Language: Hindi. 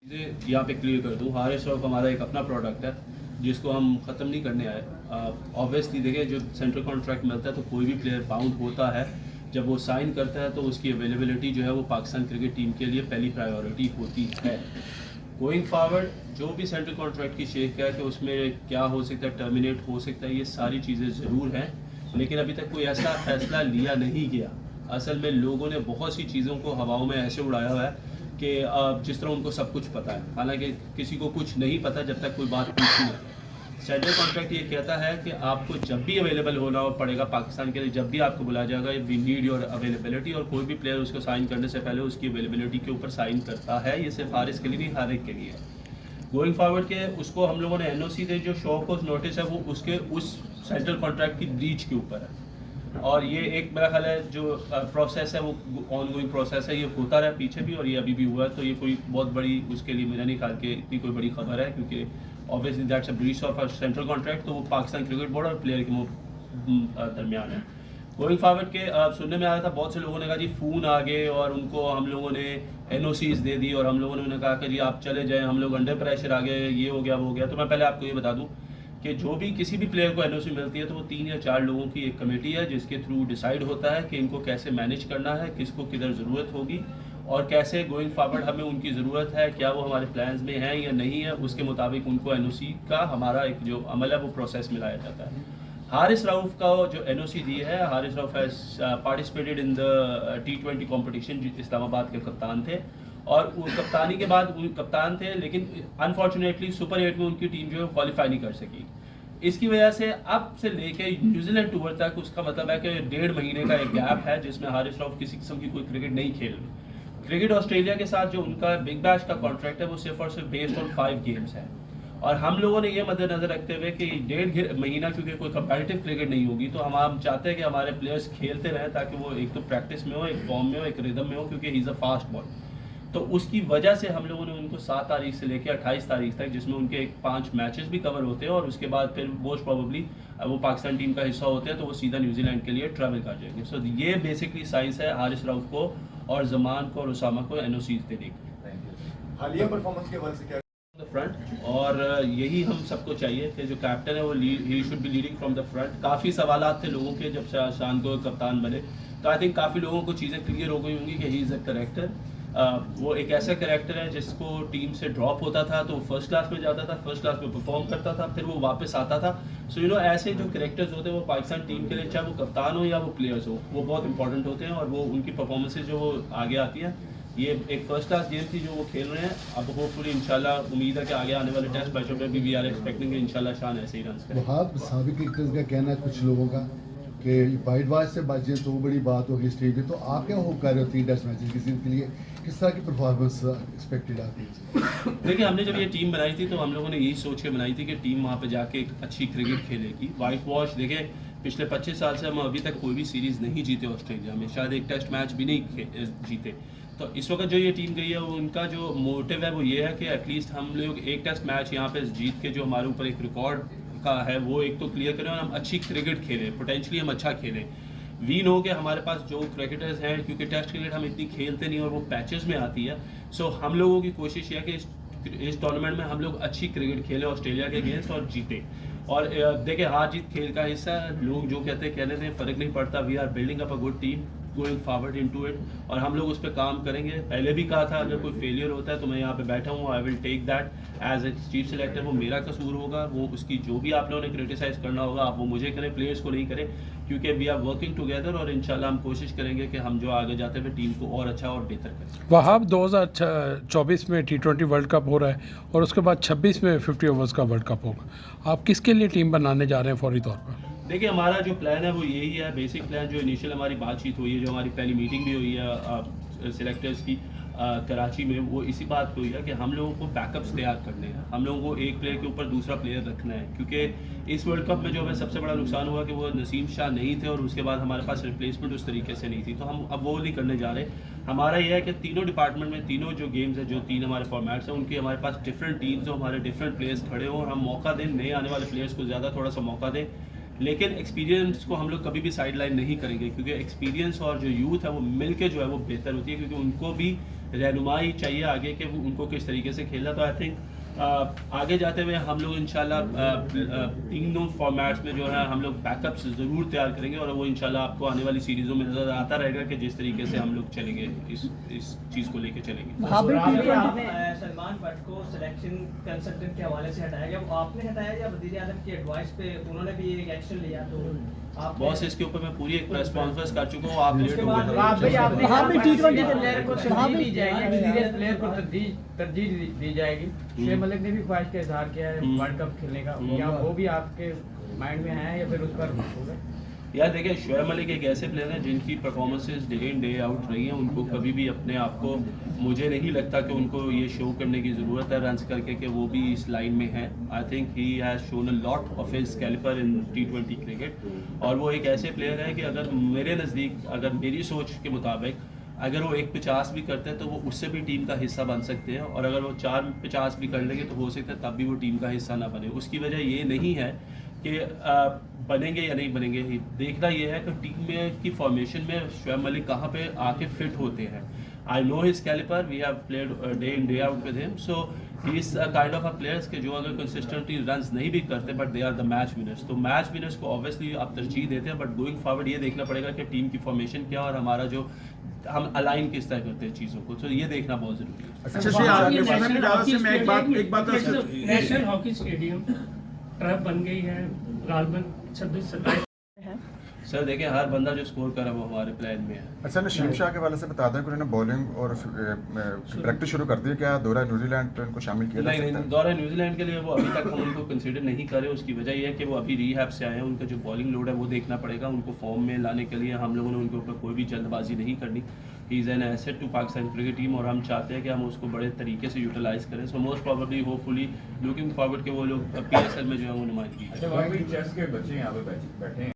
चीज़ें यहाँ पे क्लियर कर दूँ। हारिस रऊफ हमारा एक अपना प्रोडक्ट है जिसको हम ख़त्म नहीं करने आए। ऑब्वियसली देखिए, जो सेंट्रल कॉन्ट्रैक्ट मिलता है तो कोई भी प्लेयर बाउंड होता है, जब वो साइन करता है तो उसकी अवेलेबिलिटी जो है वो पाकिस्तान क्रिकेट टीम के लिए पहली प्रायोरिटी होती है। गोइंग फॉरवर्ड जो भी सेंट्रल कॉन्ट्रैक्ट की शेख है कि उसमें क्या हो सकता है, टर्मिनेट हो सकता है, ये सारी चीज़ें ज़रूर हैं, लेकिन अभी तक कोई ऐसा फैसला लिया नहीं गया। असल में लोगों ने बहुत सी चीज़ों को हवाओं में ऐसे उड़ाया हुआ है कि जिस तरह उनको सब कुछ पता है, हालांकि किसी को कुछ नहीं पता जब तक कोई बात पूछी नहीं। सेंट्रल कॉन्ट्रैक्ट ये कहता है कि आपको जब भी अवेलेबल होना पड़ेगा पाकिस्तान के लिए, जब भी आपको बुलाया जाएगा, वी नीड योर अवेलेबिलिटी, और कोई भी प्लेयर उसको साइन करने से पहले उसकी अवेलेबिलिटी के ऊपर साइन करता है। ये सिर्फ हारिस के लिए नहीं, हर एक के लिए है। गोइंग फॉरवर्ड के उसको हम लोगों ने एनओसी दे, जो शो कोर्स नोटिस है वो उसके उस सेंट्रल कॉन्ट्रैक्ट की ब्रीच के ऊपर है, और ये एक मेरा ख्याल है जो प्रोसेस है वो ऑन गोइंग प्रोसेस है, ये होता रहा पीछे भी और ये अभी भी हुआ है। तो ये कोई बहुत बड़ी उसके लिए मेरा नहीं ख्याल कि इतनी कोई बड़ी खबर है, क्योंकि obviously that's a breach of central contract, तो वो पाकिस्तान क्रिकेट बोर्ड और प्लेयर के दरमियान है। गोइंग फॉरवर्ड के सुनने में आया था, बहुत से लोगों ने कहा जी फ़ोन आ गए और उनको हम लोगों ने एनओसीज दे दी और हम लोगों ने उन्हें कहा कि जी आप चले जाएं, हम लोग अंडर प्रेशर आ गए, ये हो गया वो हो गया। तो मैं पहले आपको ये बता दूं कि जो भी किसी भी प्लेयर को एनओसी मिलती है तो वो 3 या 4 लोगों की एक कमेटी है जिसके थ्रू डिसाइड होता है कि इनको कैसे मैनेज करना है, किसको किधर ज़रूरत होगी और कैसे गोइंग फॉरवर्ड हमें उनकी ज़रूरत है, क्या वो हमारे प्लान्स में है या नहीं है, उसके मुताबिक उनको एनओसी का हमारा एक जो अमल है वो प्रोसेस में लाया जाता है। हारिस रऊफ का जो एनओसी दी है, Haris Rauf has participated in the T20 competition, Islamabad के कप्तान थे और वो कप्तानी के बाद वो कप्तान थे, लेकिन अनफॉर्चुनेटली सुपर 8 में उनकी टीम जो है क्वालिफाई नहीं कर सकी। इसकी वजह से अब से लेके न्यूजीलैंड टूर तक उसका मतलब है कि 1.5 महीने का एक गैप है जिसमें हारिस रऊफ किसी किस्म की कोई क्रिकेट नहीं खेल रही। क्रिकेट ऑस्ट्रेलिया के साथ जो उनका बिग बैश का कॉन्ट्रैक्ट है वो सिर्फ और सिर्फ बेस्ड ऑन 5 गेम्स है, और हम लोगों ने ये मद्देनजर रखते हुए कि 1.5 महीना क्योंकि कोई कंपैरेटिव क्रिकेट नहीं होगी, तो हम चाहते हैं कि हमारे प्लेयर्स खेलते रहें ताकि वो एक तो प्रैक्टिस में हो, एक फॉर्म में हो, एक रिदम में हो, क्योंकि ही इज़ अ फास्ट बॉल। तो उसकी वजह से हम लोगों ने उनको 7 तारीख से लेकर 28 तारीख तक, जिसमें उनके 5 मैचेस भी कवर होते हैं और उसके बाद फिर मोस्ट प्रोबेबली वो पाकिस्तान टीम का हिस्सा होते हैं, तो वो सीधा न्यूजीलैंड के लिए ट्रैवल कर जाएंगे। सो ये बेसिकली साइंस है हारिस रऊफ को और जमान को और उसामा को एनओसीज देने की। हालिया परफॉर्मेंस के हवाले से क्या फ्रंट, और यही हम सबको चाहिए कि जो कैप्टन है वो he should be leading from the front. काफ़ी सवालात थे लोगों के जब से शान को कप्तान बने, तो आई थिंक काफ़ी लोगों को चीज़ें क्लियर हो गई होंगी कि ही इज़ अ करेक्टर। वो एक ऐसा करेक्टर है जिसको टीम से ड्रॉप होता था तो वो फर्स्ट क्लास में जाता था, फर्स्ट क्लास में परफॉर्म करता था, फिर वो वापस आता था। सो ऐसे जो करेक्टर्स होते हैं वो पाकिस्तान टीम के लिए, चाहे वो कप्तान हो या वो प्लेयर्स हो, वो बहुत इंपॉर्टेंट होते हैं और वो उनकी परफॉर्मेंसेज जो वो आगे आती हैं। ये एक फर्स्ट क्लास गेम थी जो वो खेल रहे हैं। अब होपफुली इंशाल्लाह उम्मीद है कि आगे आने वाले टेस्ट मैचों में भी वी आर एक्सपेक्टिंग इंशाल्लाह शान ऐसे ही रन करें। वहाब साबिक क्रिकेटर्स का कहना है कुछ लोगों का कि वाइड वॉश से बचे तो बड़ी बात होगी स्टेज पे, तो आप क्या होप कर रहे हो 3 टेस्ट मैचेस किसी के लिए, किस तरह की परफॉर्मेंस एक्सपेक्टेड आती है? देखिए, हमने जब ये टीम बनाई थी तो हम लोगों ने यही सोच के बनाई थी कि टीम वहाँ पे जाके एक अच्छी क्रिकेट खेलेगी। वाइट वॉश देखिए, पिछले 25 साल से हम अभी तक कोई भी सीरीज़ नहीं जीते ऑस्ट्रेलिया में, शायद एक टेस्ट मैच भी नहीं जीते। तो इस वक्त जो ये टीम गई है वो उनका जो मोटिव है वो ये है कि एटलीस्ट हम लोग एक टेस्ट मैच यहाँ पे जीत के जो हमारे ऊपर एक रिकॉर्ड का है वो एक तो क्लियर करें और हम अच्छी क्रिकेट खेलें, पोटेंशली हम अच्छा खेलें। वी नो कि हमारे पास जो क्रिकेटर्स हैं, क्योंकि टेस्ट क्रिकेट हम इतनी खेलते नहीं और वो पैचेस में आती है, सो हम लोगों की कोशिश है कि इस टूर्नामेंट में हम लोग अच्छी क्रिकेट खेलें ऑस्ट्रेलिया के अगेंस्ट और जीते। और देखिए, हार जीत खेल का हिस्सा है, लोग जो कहते हैं कहने से फ़र्क नहीं पड़ता। We are building up a good team going forward into it, और हम लोग उस पर काम करेंगे। पहले भी कहा था अगर कोई फेलियर होता है तो मैं यहाँ पे बैठा हूँ, I will take that as a chief selector. वो मेरा कसूर होगा, वो उसकी जो भी आप लोगों ने क्रिटिसाइज़ करना होगा आप वो मुझे करें, प्लेयर्स को नहीं करें, क्योंकि वी आर वर्किंग टुगेदर और इंशाल्लाह हम कोशिश करेंगे कि हम जो आगे जाते हुए टीम को और अच्छा और बेहतर करें। वहाब 2024 में T20 वर्ल्ड कप हो रहा है और उसके बाद 26 में 50 ओवर्स का वर्ल्ड कप होगा, आप किसके लिए टीम बनाने जा रहे हैं फौरी तौर पर? देखिए, हमारा जो प्लान है वो यही है, बेसिक प्लान जो इनिशियल हमारी बातचीत हुई है, जो हमारी पहली मीटिंग भी हुई है सिलेक्टर्स की कराची में, वो इसी बात पे हुई है कि हम लोगों को बैकअप्स तैयार करने हैं। हम लोगों को एक प्लेयर के ऊपर दूसरा प्लेयर रखना है, क्योंकि इस वर्ल्ड कप में जो हमें सबसे बड़ा नुकसान हुआ कि वो नसीम शाह नहीं थे और उसके बाद हमारे पास रिप्लेसमेंट उस तरीके से नहीं थी, तो हम अब वो नहीं करने जा रहे। हमारा ये है कि तीनों डिपार्टमेंट में तीनों जो गेम्स हैं, जो 3 हमारे फॉर्मेट्स हैं, उनके हमारे पास डिफरेंट टीम्स हो, हमारे डिफरेंट प्लेयर्स खड़े हों और हम मौका दें, नए आने वाले प्लेयर्स को ज़्यादा थोड़ा सा मौका दें। लेकिन एक्सपीरियंस को हम लोग कभी भी साइड लाइन नहीं करेंगे, क्योंकि एक्सपीरियंस और जो यूथ है वो मिल के जो है वो बेहतर होती है, क्योंकि उनको भी रहनुमाई चाहिए आगे कि उनको किस तरीके से खेलना। तो आई थिंक आगे जाते हुए हम लोग इंशाल्लाह तीनों फॉर्मेट्स में जो है हम लोग बैकअप्स ज़रूर तैयार करेंगे और वो इंशाल्लाह आपको आने वाली सीरीज़ों में नज़र आता रहेगा कि जिस तरीके से हम लोग चलेंगे इस चीज़ को लेके चलेंगे। आपने सलमान भट्ट को सिलेक्शन कंसल्टेंट के हवाले से हटाया गया, वो आपने हटाया या वज़ीर आज़म की एडवाइस पे उन्होंने भी एक एक्शन लिया? तो बॉस इसके ऊपर मैं पूरी एक प्रेस कॉन्फ्रेंस कर चुका हूँ, आप लेट हो गए। वहाँ पे T20 प्लेयर को तरजीह दी जाएगी, एक्सपीरियंस प्लेयर को तरजीह दी जाएगी। शुएब मलिक ने भी ख्वाहिश का इजहार किया है वर्ल्ड कप खेलने का, क्या वो भी आपके माइंड में है या फिर उस पर होगा? यार देखिए, शुएब मलिक एक ऐसे प्लेयर हैं जिनकी performances day in day out रही हैं। उनको कभी भी अपने आप को, मुझे नहीं लगता कि उनको ये शो करने की ज़रूरत है रन्स करके कि वो भी इस लाइन में है। I think he has shown a lot of his caliber in T20 cricket और वो एक ऐसे प्लेयर है कि अगर मेरे नज़दीक, अगर मेरी सोच के मुताबिक अगर वो 1.50 भी करते हैं तो वो उससे भी टीम का हिस्सा बन सकते हैं और अगर वो 4.50 भी कर लेंगे तो हो सकता है तब भी वो टीम का हिस्सा ना बने। उसकी वजह ये नहीं है कि बनेंगे या नहीं बनेंगे, देखना ये है कि टीम में की फॉर्मेशन में शुएब मलिक कहाँ पे आके फिट होते हैं। I know his caliber, we have played day in day out with him, so he is a kind of a players के जो अगर कंसिस्टेंटली रन्स नहीं भी करते but they are the match winners. तो मैच विनर्स को ऑब्वियसली आप तरजीह देते हैं, बट गोइंग फॉरवर्ड ये देखना पड़ेगा कि टीम की फॉर्मेशन क्या और हमारा जो हम अलाइन किस तरह करते हैं चीज़ों को, तो ये देखना बहुत ज़रूरी है। नेशनल हॉकी स्टेडियम ट्रैप बन गई है, गालबन 26-27 सर देखिए, हर बंदा जो स्कोर करा वो हमारे प्लान में है। अच्छा, नशीम शाह के वाले से बता दें कि उन्होंने बॉलिंग और प्रैक्टिस शुरू कर दी, क्या दौरा न्यूजीलैंड पे उनको शामिल किया जा सकता है? नहीं, दौरा न्यूजीलैंड के लिए वो अभी तक हम उनको कंसीडर नहीं कर रहे। उसकी वजह ये है कि वो अभी रिहैब से आए हैं, उनका जो बॉलिंग लोड है वो देखना पड़ेगा। उनको फॉर्म में लाने के लिए हम लोगों ने उनके ऊपर कोई भी जल्दबाजी नहीं करनी। He is an asset to Pakistan cricket team और हम चाहते हैं कि हम उसको बड़े तरीके से यूटिलाइज़ करें। So most probably hopefully looking forward के वो लोग PSL में जो है वो नुमाइंदगी। अच्छा, वहाँ पे चेस के बच्चे यहाँ पे बैठे हैं।